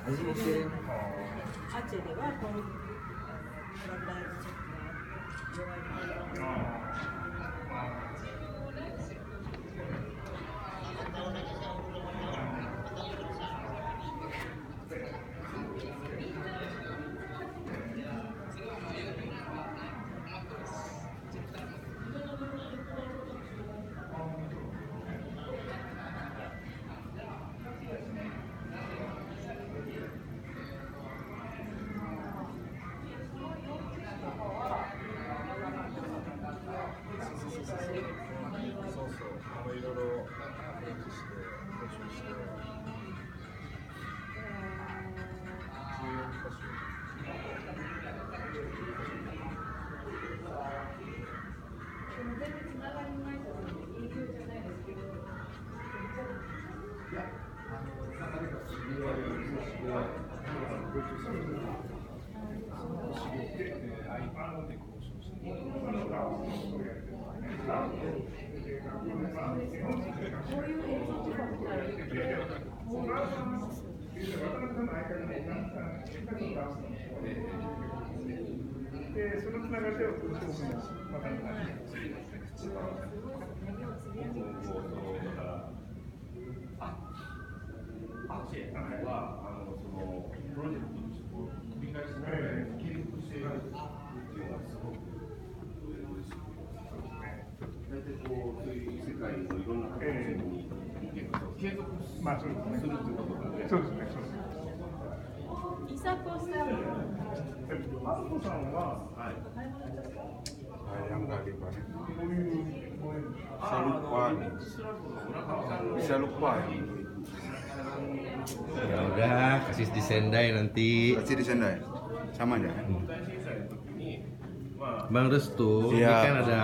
味もしてる。アチェではこのオランダイズチョップが弱いので。いろいろアレンジして練習して14箇所。全然つながりのないところに営業じゃないですけど、いや、流れが知り合いの知り合いご一緒するのが知り合ってiPad で交渉して。こういう映像とか見たら余計思い出します。で、そのつながりを勝負のまたになります。アチェはそのプロジェクトとして繰り返し継続しているっていうのはすごく嬉しい。大体こうそういう世界のいろんな形に継続するということがね。そうですね。そうですね。イサコさん。マツコさんは、yang kali Pak. どういうご縁ですか。 Saya lupa nih. Bisa lupa ya. Ya udah, kasih di Sendai nanti. Kasih di Sendai. Sama aja. Bang Restu, ini Iya. kan ada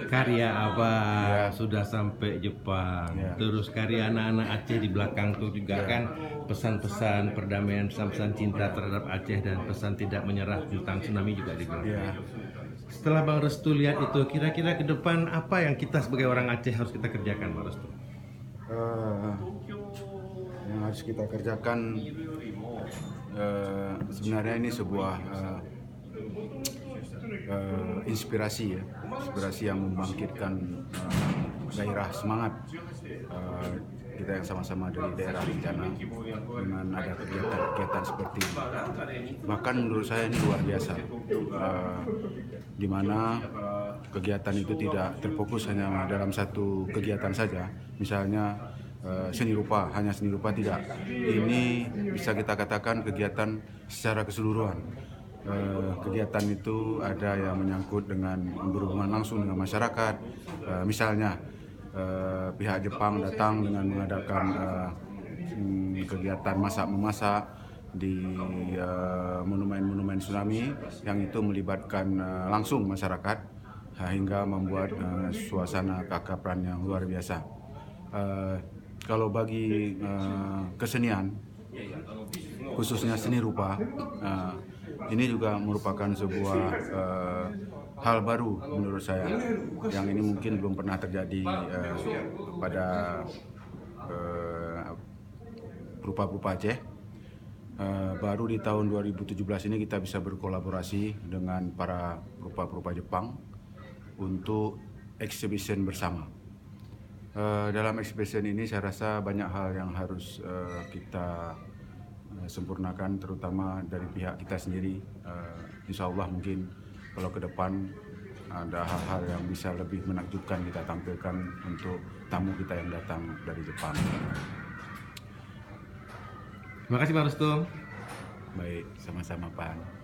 karya apa Iya. sudah sampai Jepang. Iya. Terus karya anak-anak Aceh di belakang tuh juga kan pesan-pesan perdamaian, pesan-pesan cinta terhadap Aceh dan pesan tidak menyerah tentang tsunami juga di belakang. Iya. Setelah Bang Restu lihat itu, kira-kira ke depan apa yang kita sebagai orang Aceh harus kita kerjakan, Bang Restu? Yang harus kita kerjakan sebenarnya ini sebuah inspirasi ya, inspirasi yang membangkitkan gairah semangat kita yang sama-sama dari daerah bencana dengan ada kegiatan-kegiatan seperti ini. Bahkan menurut saya ini luar biasa, di mana kegiatan itu tidak terfokus hanya dalam satu kegiatan saja, misalnya seni rupa, hanya seni rupa tidak. Ini bisa kita katakan kegiatan secara keseluruhan. Kegiatan itu ada yang menyangkut dengan berhubungan langsung dengan masyarakat, misalnya pihak Jepang datang dengan mengadakan kegiatan masak-memasak di monumen-monumen tsunami yang itu melibatkan langsung masyarakat hingga membuat suasana keakraban yang luar biasa. Kalau bagi kesenian, khususnya seni rupa, ini juga merupakan sebuah hal baru menurut saya, yang ini mungkin belum pernah terjadi pada rupa-rupa Aceh. Baru di tahun 2017 ini kita bisa berkolaborasi dengan para rupa-rupa Jepang untuk exhibition bersama. Dalam exhibition ini saya rasa banyak hal yang harus kita sempurnakan, terutama dari pihak kita sendiri. Insya Allah mungkin kalau ke depan ada hal-hal yang bisa lebih menakjubkan kita tampilkan untuk tamu kita yang datang dari Jepang. Terima kasih Bang Restu. Baik, sama-sama Pak.